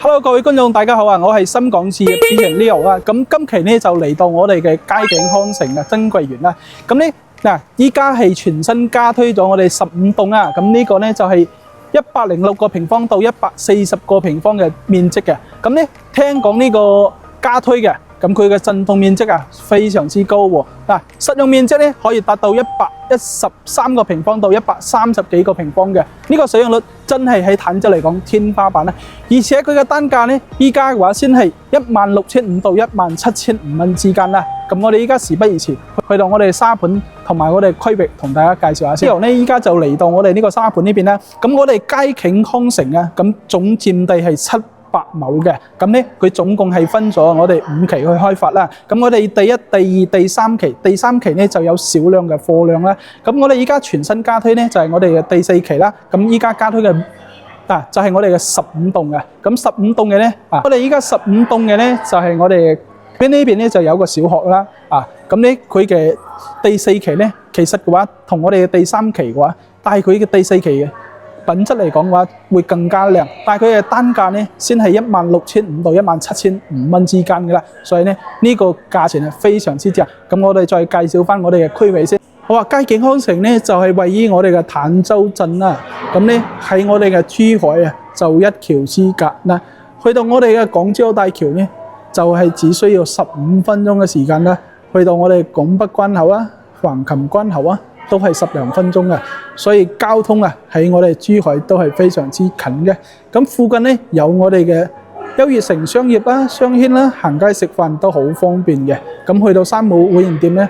Hello， 各位觀眾，大家好啊！我係深港置業主持人 Leo 啊。咁今期咧就嚟到我哋嘅佳景康城啊，珍貴園啦。咁咧嗱，依家係全新加推咗我哋15棟啊。咁呢個咧就係106個平方到140個平方嘅面積嘅。咁咧聽講呢個加推嘅，咁佢嘅震動面積啊非常之高喎。嗱，實用面積咧可以達到113個平方到130幾個平方嘅，呢個使用率真係喺坦洲嚟講天花板啦。而且佢嘅單價咧，依家嘅話先係16,500到17,500蚊之間啦。咁我哋依家事不宜遲，去到我哋沙盤同埋我哋區域同大家介紹下先。之後咧，依家就嚟到我哋呢個沙盤呢邊啦。咁我哋佳景康城啊，咁總佔地係700畝嘅，咁咧佢總共係分咗我哋5期去開發啦。咁我哋第一、第二、第三期，第三期咧就有少量嘅貨量啦。咁我哋依家全新加推咧就係我哋嘅第4期啦。咁依家加推嘅就係我哋嘅15棟嘅。咁15棟嘅咧我哋依家15棟嘅咧就係我哋邊呢邊咧就有個小學啦。咁咧佢嘅第4期咧，其實嘅話同我哋嘅第3期嘅話，但係佢嘅第4期嘅品質嚟講嘅話會更加靚，但係佢嘅單價咧先係16,500到17,500蚊之間嘅啦，所以咧呢個價錢係非常之正。咁我哋再介紹翻我哋嘅區域先。好啊，佳景康城咧就係位於我哋嘅坦洲鎮啦。咁咧喺我哋嘅珠海啊，就一橋之隔啦。去到我哋嘅港珠澳大橋咧，就係只需要15分鐘嘅時間啦。去到我哋拱北關口啊、橫琴關口啊，都係10零分鐘嘅，所以交通啊喺我哋珠海都係非常之近嘅。咁附近咧有我哋嘅優越城商業啦、商圈啦，行街食飯都好方便嘅。咁去到山姆會員店咧，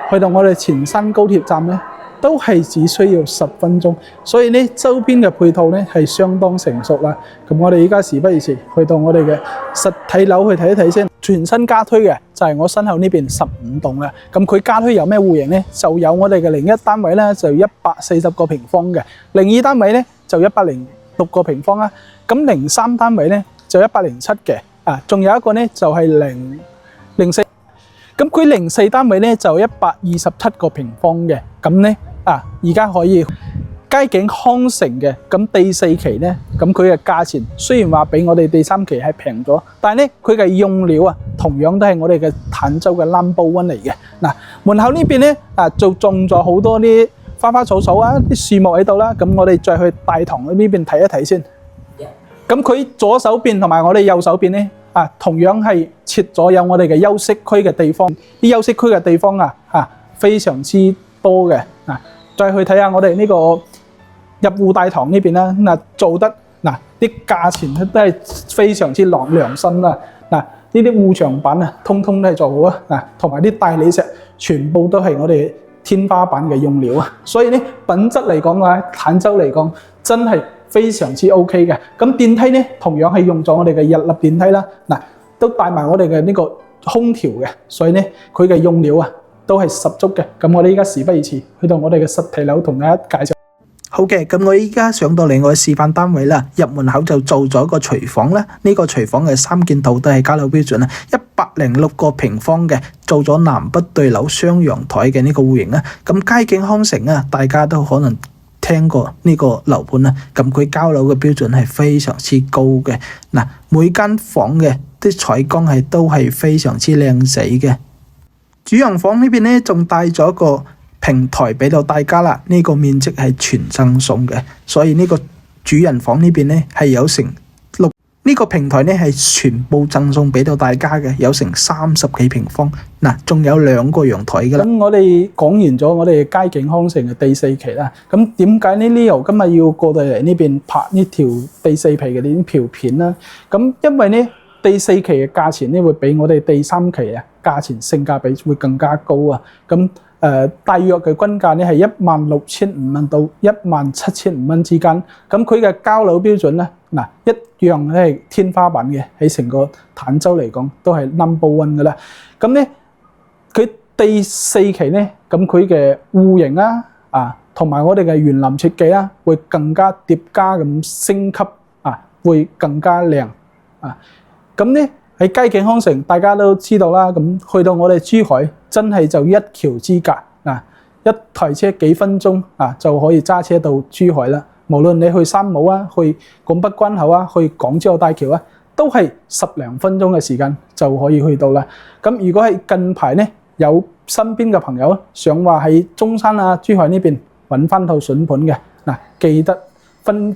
去到我哋前山高鐵站咧，都係只需要10分鐘，所以咧周邊嘅配套咧係相當成熟啦。咁我哋依家事不宜遲，去到我哋嘅實體樓去睇一睇先。全新加推嘅就係我身後呢邊15棟啦。咁佢加推有咩戶型咧？就有我哋嘅01單位咧，就140個平方嘅；02單位咧就106個平方啦。咁03單位咧就107嘅。仲有一個咧就係04。咁佢04單位咧就127個平方嘅。咁咧而家可以佳景康城嘅，咁第4期咧，咁佢嘅價錢雖然話比我哋第3期係平咗，但係咧佢嘅用料啊，同樣都係我哋嘅坦洲嘅 No.1 嚟嘅。門口呢邊咧就種咗好多啲花花草草啊，啲樹木喺度啦。咁我哋再去大堂呢邊睇一睇先。咁佢左手邊同埋我哋右手邊咧同樣係設咗有我哋嘅休息區嘅地方。啲休息區嘅地方非常之多嘅。再去睇下我哋呢個入戶大堂呢邊啦，做得啲價錢都係非常之良心啦。呢啲護牆板通通都係做好啊。同埋啲大理石全部都係我哋天花板嘅用料啊。所以咧品質嚟講嘅話，坦洲嚟講真係非常之 OK 嘅。咁電梯咧同樣係用咗我哋嘅日立電梯啦。都帶埋我哋嘅呢個空調嘅，所以咧佢嘅用料都係十足嘅。咁我哋依家事不宜遲，去到我哋嘅實體樓同大家介紹。好嘅，咁我依家上到嚟我嘅示範單位啦，入門口就做咗個廚房啦。呢個廚房嘅3件套都係交樓標準啦，106個平方嘅，做咗南北對流雙陽台嘅呢個戶型啦。咁佳景康城大家都可能聽過呢個樓盤啦。咁佢交樓嘅標準係非常之高嘅。每間房嘅啲採光都係非常之靚仔嘅。主人房呢邊呢，仲帶咗個平台俾到大家啦，呢個面積係全贈送嘅，所以呢個主人房呢邊呢係有成呢個平台呢係全部贈送俾到大家嘅，有成30幾平方。仲有2個陽台噶啦。咁我哋講完咗我哋佳景康城嘅第4期啦。咁點解呢 Leo 今日要過到嚟呢邊拍呢條第4期嘅呢條片啦？咁因為呢第4期嘅價錢呢會比我哋第3期價錢性價比會更加高啊。咁大約嘅均價咧係16,500到17,500蚊之間。咁佢嘅交樓標準咧，一樣咧係天花板嘅，喺成個坦洲嚟講都係 No.1 噶啦。咁咧佢第4期咧，咁佢嘅戶型同埋我哋嘅園林設計會更加疊加咁升級會更加靚咁咧喺佳景康城，大家都知道啦。咁去到我哋珠海，真係就一橋之隔一台車幾分鐘就可以揸車到珠海啦。無論你去山姆去拱北關口去港珠澳大橋都係10零分鐘嘅時間就可以去到啦。咁如果係近排呢，有身邊嘅朋友想話喺中山啊、珠海呢邊揾翻套筍盤嘅，嗱，記得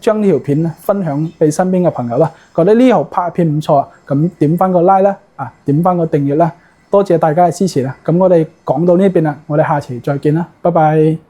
將呢條片分享俾身邊嘅朋友啦。覺得呢條拍片唔錯，咁點翻個 like 啦，點翻個訂閱啦，多謝大家嘅支持啦。咁我哋講到呢邊啦，我哋下期再見啦，拜拜。